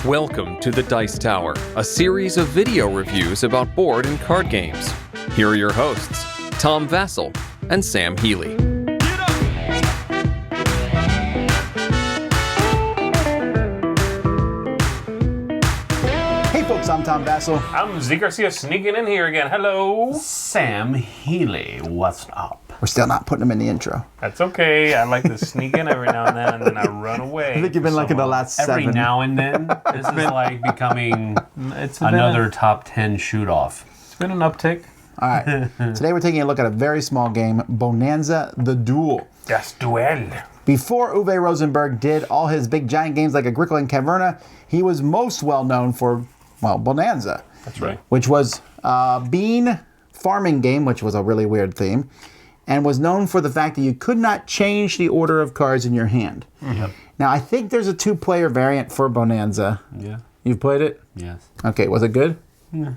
Welcome to the Dice Tower, a series of video reviews about board and card games. Here are your hosts, Tom Vassell and Sam Healy. Hey folks, I'm Tom Vassell. I'm Z Garcia sneaking in here again. Hello. Sam Healy, what's up? We're still not putting him in the intro. That's okay. I like to sneak in every now and then I run away. I think you've been liking the last Every seven. now and then, this is like becoming another top 10 shoot-off. It's been an uptick. All right. Today we're taking a look at a very small game, Bohnanza The Duel. Das Duel. Before Uwe Rosenberg did all his big giant games like Agricola and Caverna, he was most well known for, well, Bohnanza. That's right. Which was a bean farming game, which was a really weird theme, and was known for the fact that you could not change the order of cards in your hand. Yep. Now, I think there's a two-player variant for Bohnanza. Yeah. You've played it? Yes. Okay, was it good? Yeah.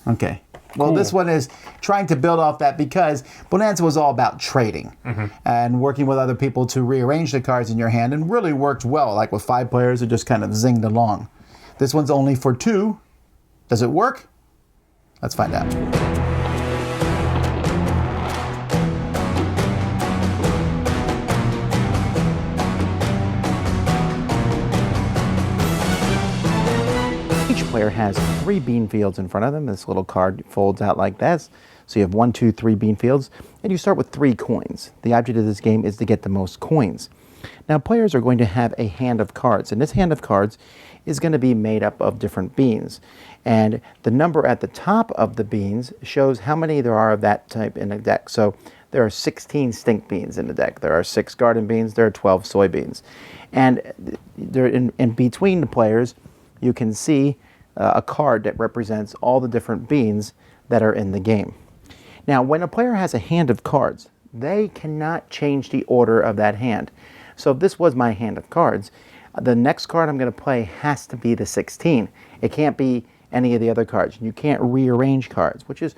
Okay. Well, this one is trying to build off that because Bohnanza was all about trading and working with other people to rearrange the cards in your hand, and really worked well. Like with 5 players, it just kind of zinged along. This one's only for 2. Does it work? Let's find out. Each player has 3 bean fields in front of them. This little card folds out like this. So you have 1, 2, 3 bean fields, and you start with 3 coins. The object of this game is to get the most coins. Now players are going to have a hand of cards, and this hand of cards is going to be made up of different beans. And the number at the top of the beans shows how many there are of that type in a deck. So there are 16 stink beans in the deck. There are 6 garden beans. There are 12 soybeans. And they're in between the players, you can see a card that represents all the different beans that are in the game. Now, when a player has a hand of cards, they cannot change the order of that hand. So if this was my hand of cards, the next card I'm going to play has to be the 16. It can't be any of the other cards. You can't rearrange cards, which is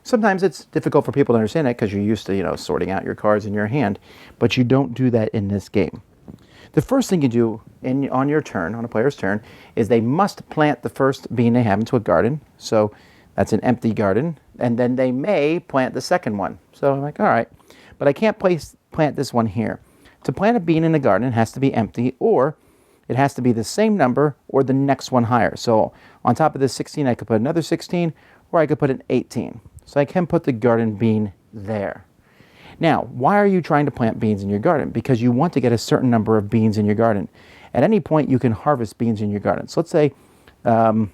sometimes it's difficult for people to understand it because you're used to, sorting out your cards in your hand, but you don't do that in this game. The first thing you do on your turn, on a player's turn, is they must plant the first bean they have into a garden. So that's an empty garden. And then they may plant the second one. So I'm like, all right, but I can't plant this one here. To plant a bean in a garden, it has to be empty, or it has to be the same number or the next one higher. So on top of this 16, I could put another 16, or I could put an 18. So I can put the garden bean there. Now, why are you trying to plant beans in your garden? Because you want to get a certain number of beans in your garden. At any point, you can harvest beans in your garden. So let's say on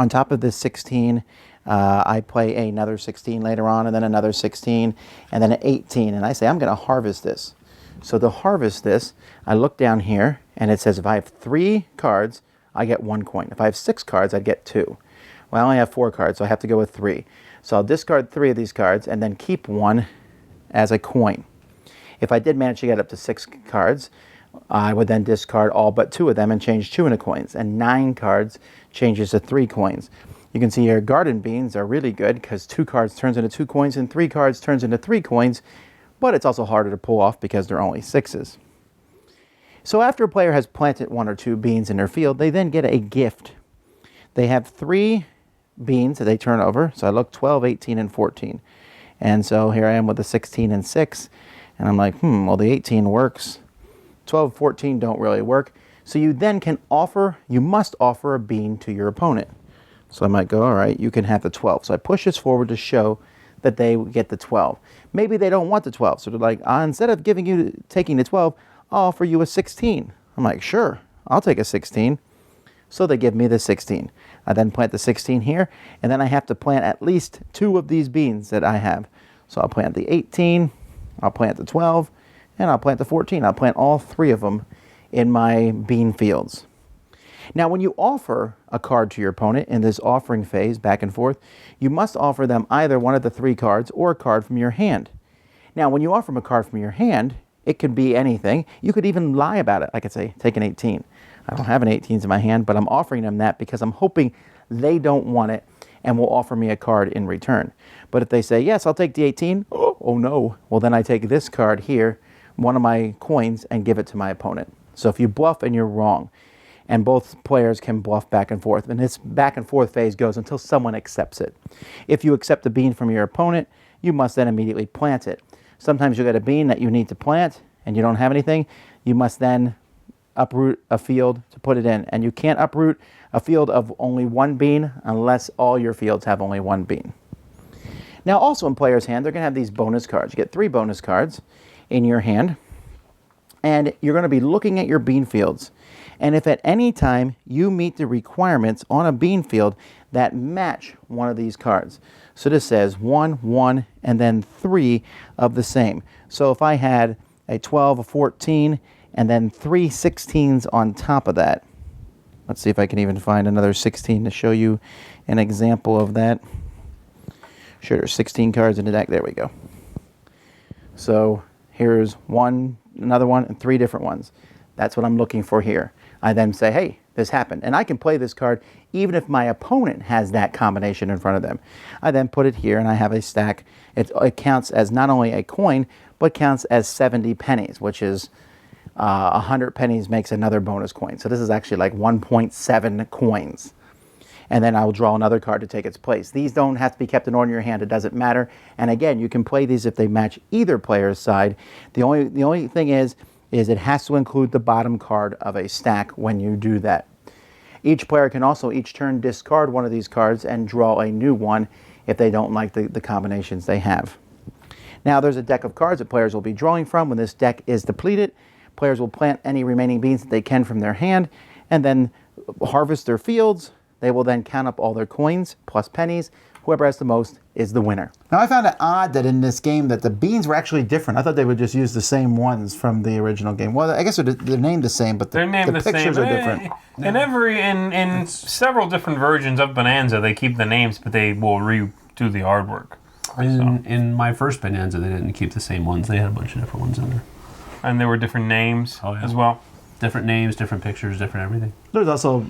top of this 16, I play another 16 later on, and then another 16, and then an 18. And I say, I'm going to harvest this. So to harvest this, I look down here, and it says if I have 3 cards, I get 1 coin. If I have 6 cards, I'd get 2. Well, I only have 4 cards, so I have to go with 3. So I'll discard 3 of these cards, and then keep 1 as a coin. If I did manage to get up to 6 cards, I would then discard all but 2 of them and change 2 into coins. And 9 cards changes to 3 coins. You can see your garden beans are really good because 2 cards turns into 2 coins and 3 cards turns into 3 coins, but it's also harder to pull off because they're only 6s. So after a player has planted 1 or 2 beans in their field, they then get a gift. They have 3 beans that they turn over. So I look 12, 18, and 14. And so here I am with the 16 and 6. And I'm like, well, the 18 works. 12, 14 don't really work. So you then you must offer a bean to your opponent. So I might go, all right, you can have the 12. So I push this forward to show that they get the 12. Maybe they don't want the 12. So they're like, instead of taking the 12, I'll offer you a 16. I'm like, sure, I'll take a 16. So they give me the 16. I then plant the 16 here, and then I have to plant at least 2 of these beans that I have. So I'll plant the 18, I'll plant the 12, and I'll plant the 14. I'll plant all 3 of them in my bean fields. Now, when you offer a card to your opponent in this offering phase, back and forth, you must offer them either one of the 3 cards or a card from your hand. Now, when you offer them a card from your hand, it could be anything. You could even lie about it. I could say, take an 18. I don't have an 18s in my hand, but I'm offering them that because I'm hoping they don't want it and will offer me a card in return. But if they say, yes, I'll take the 18, oh no, well then I take this card here, one of my coins, and give it to my opponent. So if you bluff and you're wrong, and both players can bluff back and forth. And this back and forth phase goes until someone accepts it. If you accept a bean from your opponent, you must then immediately plant it. Sometimes you get a bean that you need to plant and you don't have anything. You must then uproot a field to put it in. And you can't uproot a field of only one bean unless all your fields have only one bean. Now also in player's hand, they're going to have these bonus cards. You get 3 bonus cards in your hand. And you're going to be looking at your bean fields. And if at any time you meet the requirements on a bean field that match one of these cards. So this says 1, 1, and then 3 of the same. So if I had a 12, a 14, and then 3 16s on top of that. Let's see if I can even find another 16 to show you an example of that. Sure, there's 16 cards in the deck. There we go. So here's one, another one, and 3 different ones. That's what I'm looking for here. I then say, hey, this happened. And I can play this card even if my opponent has that combination in front of them. I then put it here and I have a stack. It counts as not only a coin, but counts as 70 pennies, which is 100 pennies makes another bonus coin. So this is actually like 1.7 coins. And then I will draw another card to take its place. These don't have to be kept in order in your hand. It doesn't matter. And again, you can play these if they match either player's side. The only thing is it has to include the bottom card of a stack when you do that. Each player can also each turn discard one of these cards and draw a new one if they don't like the combinations they have. Now there's a deck of cards that players will be drawing from. When this deck is depleted, players will plant any remaining beans that they can from their hand and then harvest their fields. They will then count up all their coins plus pennies. Whoever has the most is the winner. Now I found it odd that in this game that the beans were actually different. I thought they would just use the same ones from the original game. Well, I guess they're named the same, but the pictures are different. In several different versions of Bohnanza, they keep the names, but they will redo the artwork. In my first Bohnanza, they didn't keep the same ones. They had a bunch of different ones in there. And there were different names as well. Different names, different pictures, different everything. There's also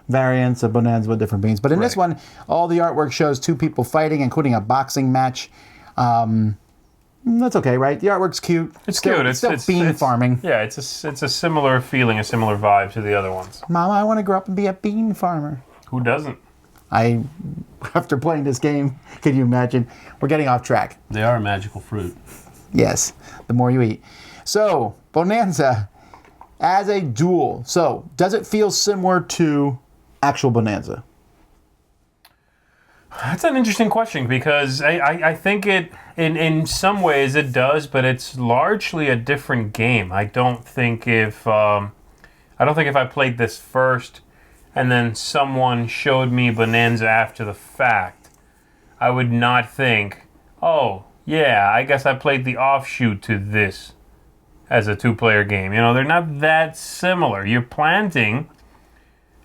variants of Bohnanza with different beans. But in this one, all the artwork shows 2 people fighting, including a boxing match. That's okay, right? The artwork's cute. It's cute. It's still bean farming. Yeah, it's a similar feeling, a similar vibe to the other ones. Mama, I want to grow up and be a bean farmer. Who doesn't? After playing this game, can you imagine? We're getting off track. They are a magical fruit. Yes, the more you eat. So, Bohnanza as a duel. So, does it feel similar to actual Bohnanza? That's an interesting question because I think it in some ways it does, but it's largely a different game. I don't think if I played this first and then someone showed me Bohnanza after the fact, I would not think, oh yeah, I guess I played the offshoot to this as a 2-player game. You know, they're not that similar. You're planting,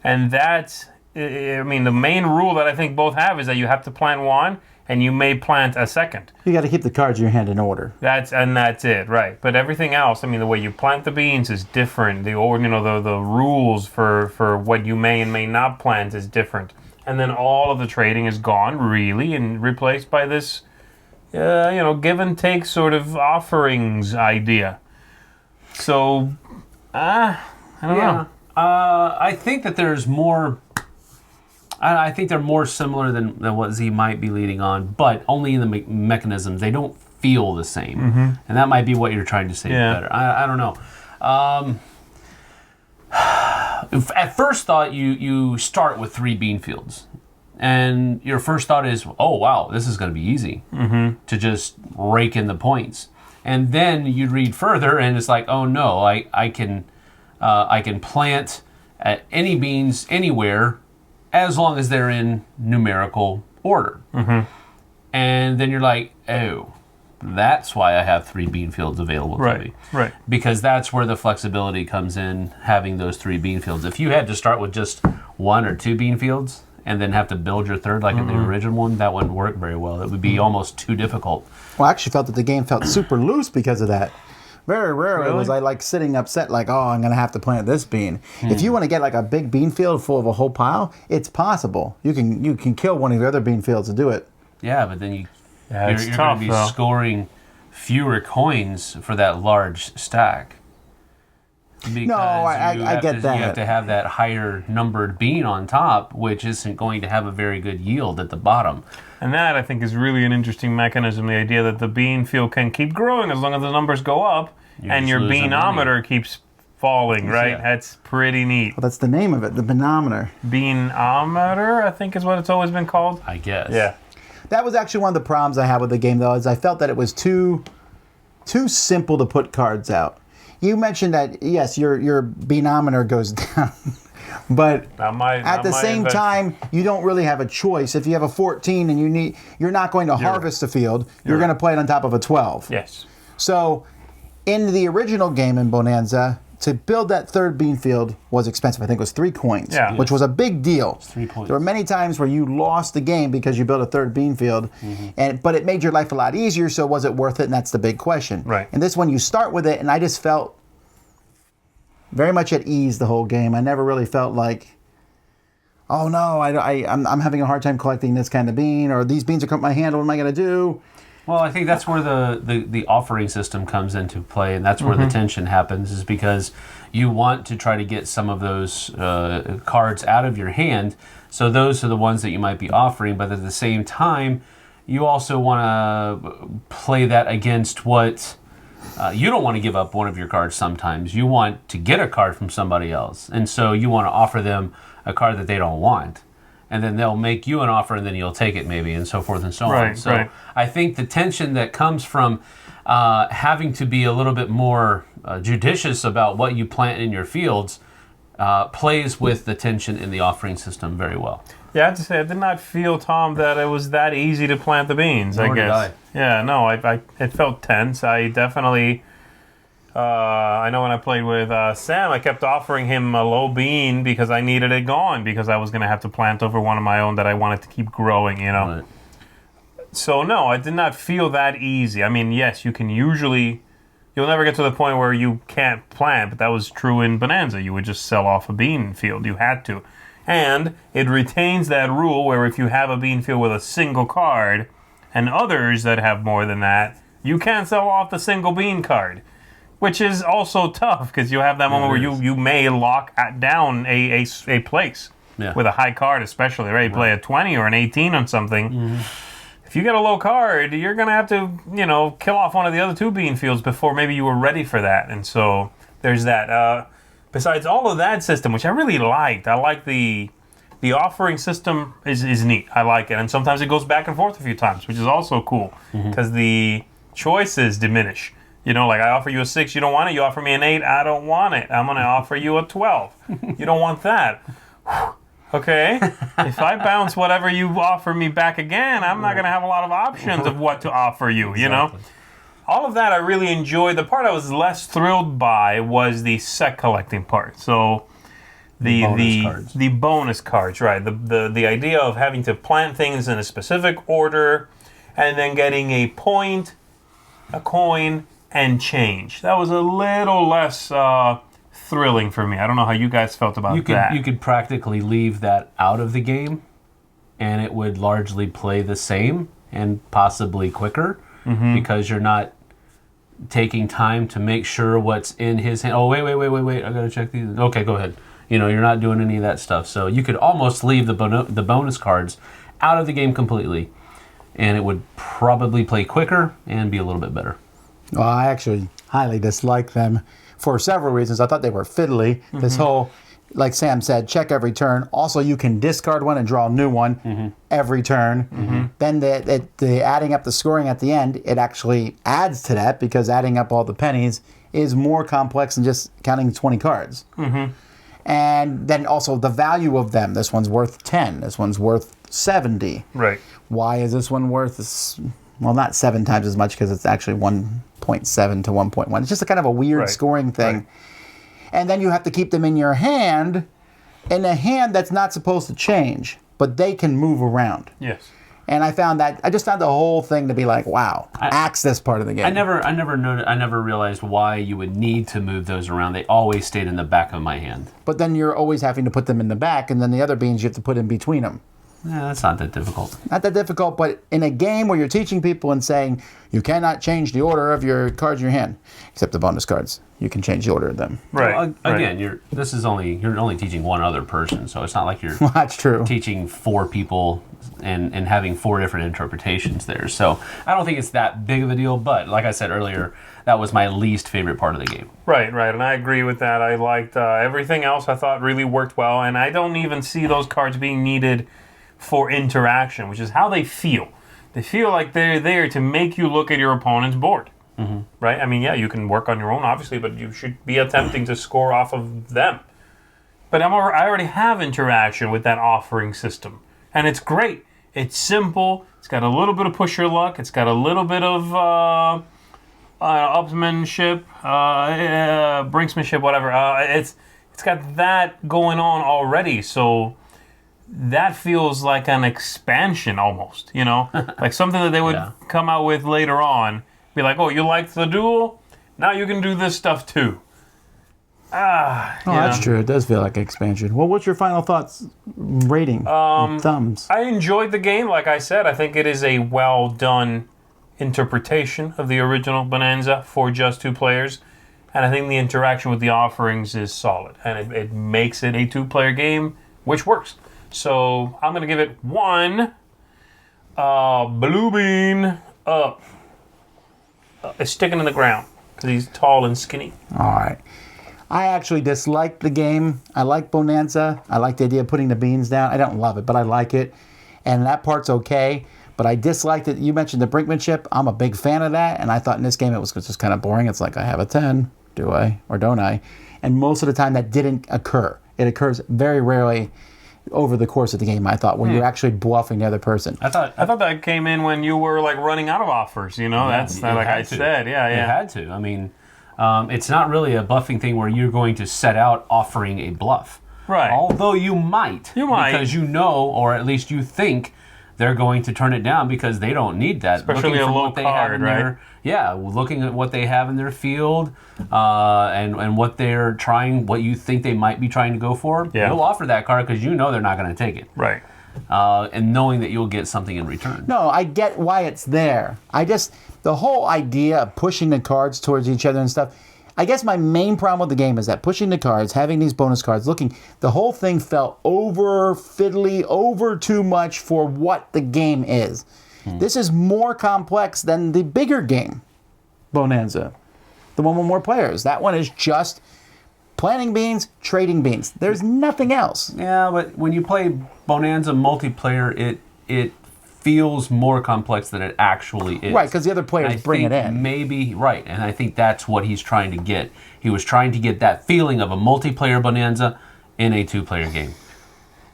and that's, I mean, the main rule that I think both have is that you have to plant one, and you may plant a second. You got to keep the cards in your hand in order. That's it, right? But everything else, I mean, the way you plant the beans is different. The rules for what you may and may not plant is different, and then all of the trading is gone really and replaced by this, give and take sort of offerings idea. So, I don't know. I think that there's more. I think they're more similar than what Z might be leading on, but only in the mechanisms. They don't feel the same, and that might be what you're trying to say better. I don't know. At first thought, you start with 3 bean fields, and your first thought is, oh wow, this is going to be easy to just rake in the points. And then you read further, and it's like, oh no, I can plant any beans anywhere, as long as they're in numerical order. And then you're like, oh, that's why I have 3 bean fields available to me. Right. Because that's where the flexibility comes in, having those 3 bean fields. If you had to start with just 1 or 2 bean fields and then have to build your third like in the original one, that wouldn't work very well. It would be almost too difficult. Well, I actually felt that the game felt super loose because of that. Very rarely was I like sitting upset like, oh, I'm going to have to plant this bean. If you want to get like a big bean field full of a whole pile, it's possible. You can kill one of the other bean fields to do it. Yeah, but then you're tough, going to be scoring fewer coins for that large stack. Because No, I get that. You have to have that higher numbered bean on top, which isn't going to have a very good yield at the bottom. And that, I think, is really an interesting mechanism, the idea that the bean field can keep growing as long as the numbers go up, and your beanometer keeps falling, right? Yeah. That's pretty neat. Well, that's the name of it, the beanometer. Beanometer, I think is what it's always been called. I guess. Yeah. That was actually one of the problems I had with the game, though, is I felt that it was too simple to put cards out. You mentioned that, yes, your beanometer goes down, but at the same time, you don't really have a choice. If you have a 14 and you're not going to harvest the field, you're going to play it on top of a 12. Yes. So, in the original game in Bohnanza, to build that third bean field was expensive. I think it was 3 coins, which was a big deal. 3 points. There were many times where you lost the game because you built a third bean field, but it made your life a lot easier, so was it worth it? And that's the big question. Right. And this one, you start with it, and I just felt very much at ease the whole game. I never really felt like, oh no, I'm having a hard time collecting this kind of bean, or these beans are coming to my hand, what am I going to do? Well, I think that's where the offering system comes into play, and that's where the tension happens, is because you want to try to get some of those cards out of your hand. So those are the ones that you might be offering, but at the same time, you also want to play that against what you don't want to give up one of your cards sometimes. You want to get a card from somebody else, and so you want to offer them a card that they don't want. And then they'll make you an offer, and then you'll take it maybe, and so forth and so on. So I think the tension that comes from having to be a little bit more judicious about what you plant in your fields plays with the tension in the offering system very well. Yeah, I have to say, I did not feel, Tom, that it was that easy to plant the beans, I guess. Yeah, no, it felt tense. I definitely... I know when I played with Sam, I kept offering him a low bean because I needed it gone, because I was going to have to plant over one of my own that I wanted to keep growing, you know. Right. So, no, I did not feel that easy. I mean, yes, you'll never get to the point where you can't plant, but that was true in Bohnanza. You would just sell off a bean field. You had to. And it retains that rule where if you have a bean field with a single card and others that have more than that, you can't sell off the single bean card. Which is also tough, because you have that moment where you may lock down a place with a high card, especially, right? You play a 20 or an 18 on something. If you get a low card, you're going to have to, kill off one of the other 2 bean fields before maybe you were ready for that. And so there's that. Besides all of that system, which I really liked, I like the offering system is neat. I like it. And sometimes it goes back and forth a few times, which is also cool, because the choices diminish. Like I offer you a 6, you don't want it. You offer me an 8, I don't want it. I'm going to offer you a 12. You don't want that. Okay? If I bounce whatever you offer me back again, I'm not going to have a lot of options of what to offer you, you know? All of that I really enjoyed. The part I was less thrilled by was the set collecting part. So the bonus cards, right? The idea of having to plant things in a specific order and then getting a point, a coin, and change. That was a little less thrilling for me. I don't know how you guys felt about that. You could practically leave that out of the game, and it would largely play the same and possibly quicker, because you're not taking time to make sure what's in his hand. Oh, wait, I gotta check these. Okay, go ahead. You're not doing any of that stuff. So you could almost leave the bonus cards out of the game completely, and it would probably play quicker and be a little bit better. Well, I actually highly dislike them for several reasons. I thought they were fiddly. This whole, like Sam said, check every turn. Also, you can discard one and draw a new one every turn. Then the adding up the scoring at the end, it actually adds to that, because adding up all the pennies is more complex than just counting 20 cards. And then also the value of them. This one's worth 10. This one's worth 70. Right. Why is this one worth... Well, not 7 times as much, because it's actually 1.7 to 1.1. It's just a kind of a weird scoring thing. Right. And then you have to keep them in your hand, in a hand that's not supposed to change, but they can move around. Yes. And I just found the whole thing to be like, wow, axe this part of the game. I never realized why you would need to move those around. They always stayed in the back of my hand. But then you're always having to put them in the back, and then the other beans you have to put in between them. Yeah, that's not that difficult. Not that difficult, but in a game where you're teaching people and saying you cannot change the order of your cards in your hand, except the bonus cards, you can change the order of them. Right. Well, again, you're only teaching one other person, so it's not like you're That's true. teaching 4 people and having 4 different interpretations there. So I don't think it's that big of a deal, but like I said earlier, that was my least favorite part of the game. Right, and I agree with that. I liked everything else. I thought really worked well, and I don't even see those cards being needed for interaction, which is how they feel. They feel like they're there to make you look at your opponent's board. Mm-hmm. Right? I mean, yeah, you can work on your own, obviously, but you should be attempting to score off of them. But I already have interaction with that offering system, and it's great. It's simple. It's got a little bit of push your luck. It's got a little bit of upsmanship, brinksmanship, whatever. It's got that going on already, so that feels like an expansion almost, like something that they would come out with later on. Be like, oh, you liked the duel? Now you can do this stuff too. That's true. It does feel like an expansion. Well, what's your final thoughts, rating, thumbs? I enjoyed the game. Like I said, I think it is a well done interpretation of the original Bohnanza for just 2 players. And I think the interaction with the offerings is solid. And it makes it a 2-player game, which works. So I'm going to give it 1 blue bean up. It's sticking in the ground because he's tall and skinny. All right. I actually disliked the game. I like Bohnanza. I like the idea of putting the beans down. I don't love it, but I like it. And that part's okay. But I disliked it. You mentioned the brinkmanship. I'm a big fan of that. And I thought in this game it was just kind of boring. It's like, I have a 10. Do I or don't I? And most of the time that didn't occur. It occurs very rarely over the course of the game, I thought, when you're actually bluffing the other person. I thought that came in when you were like running out of offers. That's not like I said. Yeah. It had to. I mean, it's not really a bluffing thing where you're going to set out offering a bluff. Right. Although you might. Because or at least you think they're going to turn it down because they don't need that. Especially a low card, right? Looking at what they have in their field and what they're trying, what you think they might be trying to go for. Yeah. You'll offer that card because you know they're not going to take it. Right. And knowing that you'll get something in return. No, I get why it's there. The whole idea of pushing the cards towards each other and stuff, I guess my main problem with the game is that pushing the cards, having these bonus cards, the whole thing felt over fiddly, over too much for what the game is. This is more complex than the bigger game, Bohnanza, the one with more players. That one is just planting beans, trading beans. There's nothing else. Yeah, but when you play Bohnanza multiplayer, it feels more complex than it actually is. Right, because the other players bring it in. Maybe, right, and I think that's what he's trying to get. He was trying to get that feeling of a multiplayer Bohnanza in a 2-player game.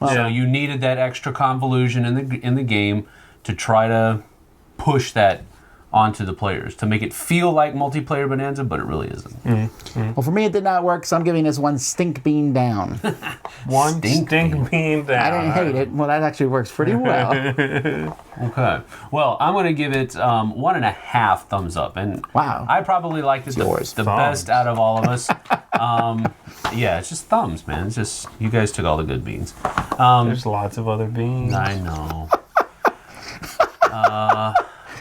So you needed that extra convolution in the game to try to push that onto the players, to make it feel like multiplayer Bohnanza, but it really isn't. Well, for me, it did not work, so I'm giving this 1 stink bean down. One stink bean down. I didn't hate it. Well, that actually works pretty well. Okay. Well, I'm going to give it 1.5 thumbs up. And wow. I probably liked it the best out of all of us. It's just thumbs, man. It's just, you guys took all the good beans. There's lots of other beans. I know.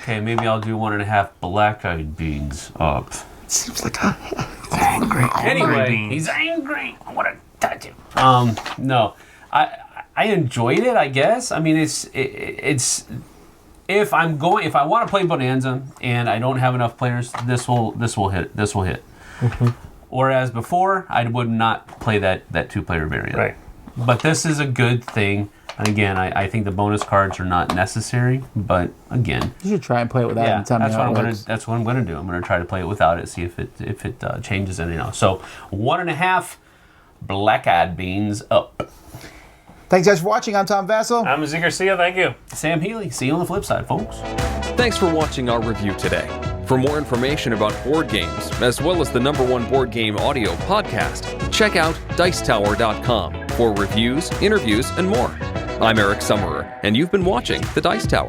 Okay, maybe I'll do 1.5 black-eyed beans up. Seems like he's angry. Anyway, he's angry. I want to touch him. No, I enjoyed it. I guess. I mean, it's if I want to play Bohnanza and I don't have enough players, this will hit. Mm-hmm. Whereas before, I would not play that 2-player variant. Right. But this is a good thing. And again, I think the bonus cards are not necessary, but again, you should try and play it without it and tell me how it works. That's what I'm going to do. I'm going to try to play it without it, see if it changes anything else. So 1.5 black-eyed beans up. Thanks guys for watching. I'm Tom Vassell. I'm Z Garcia. Thank you. Sam Healy. See you on the flip side, folks. Thanks for watching our review today. For more information about board games, as well as the #1 board game audio podcast, check out Dicetower.com for reviews, interviews, and more. I'm Eric Summerer, and you've been watching The Dice Tower.